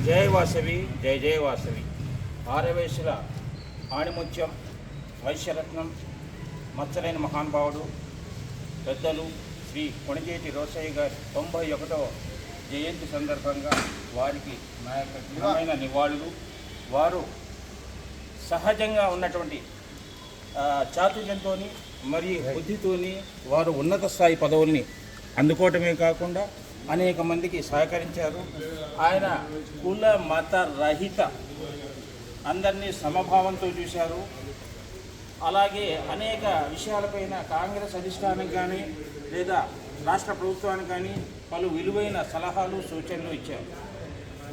జయ వాసవి జయ జయ వాసవి. ఆర్యవైశ్యుల ఆణిముత్యం, వైశ్యరత్నం, మచ్చలేని మహానుభావుడు పెద్దలు శ్రీ కొణిజేటి రోసయ్య గారి 91వ జయంతి సందర్భంగా వారికి నా యొక్క ఘనమైన నివాళులు. వారు సహజంగా ఉన్నటువంటి చాతుర్యంతో మరియు బుద్ధితోని వారు ఉన్నత స్థాయి పదవుల్ని అందుకోవటమే కాకుండా అనేక మందికి సహకరించారు. ఆయన కుల మత రహిత అందరినీ సమభావంతో చూశారు. అలాగే అనేక విషయాలపైన కాంగ్రెస్ అధిష్టానం కానీ లేదా రాష్ట్ర ప్రభుత్వానికి కానీ పలు విలువైన సలహాలు సూచనలు ఇచ్చారు.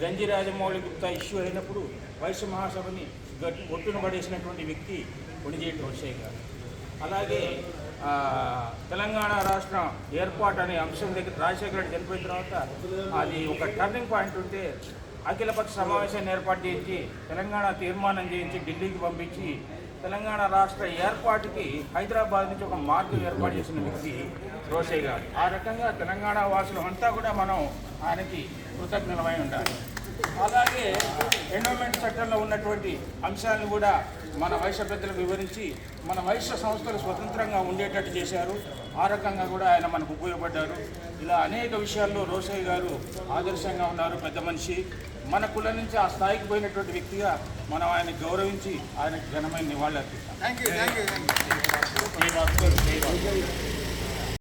గంజి రాజమౌళి గుప్తా ఇష్యూ అయినప్పుడు వైశ్య మహాసభని ఒట్టును పడేసినటువంటి వ్యక్తి కొణిజేటి రోసయ్య గారు. అలాగే తెలంగాణ రాష్ట్రం ఏర్పాటు అనే అంశం దగ్గర రాజశేఖర రెడ్డి చనిపోయిన తర్వాత అది ఒక టర్నింగ్ పాయింట్ ఉంటే అఖిలపక్ష సమావేశాన్ని ఏర్పాటు చేయించి తెలంగాణ తీర్మానం చేయించి ఢిల్లీకి పంపించి తెలంగాణ రాష్ట్ర ఏర్పాటుకి హైదరాబాద్ నుంచి ఒక మార్గం ఏర్పాటు చేసిన వ్యక్తి రోసయ్య గారు. ఆ రకంగా తెలంగాణ వాసులు అంతా కూడా మనం ఆయనకి కృతజ్ఞతమై ఉండాలి. అలాగే ఎండోమెంట్ చట్టంలో ఉన్నటువంటి అంశాలను కూడా మన వైశ్య పెద్దలకు వివరించి మన వైశ్య సంస్థలు స్వతంత్రంగా ఉండేటట్టు చేశారు. ఆ రకంగా కూడా ఆయన మనకు ఉపయోగపడ్డారు. ఇలా అనేక విషయాల్లో రోసయ్య గారు ఆదర్శంగా ఉన్నారు. పెద్ద మనిషి, మన కులం నుంచి ఆ స్థాయికి పోయినటువంటి వ్యక్తిగా మనం ఆయన గౌరవించి ఆయనకు ఘనమైన నివాళులు అర్పిస్తాం.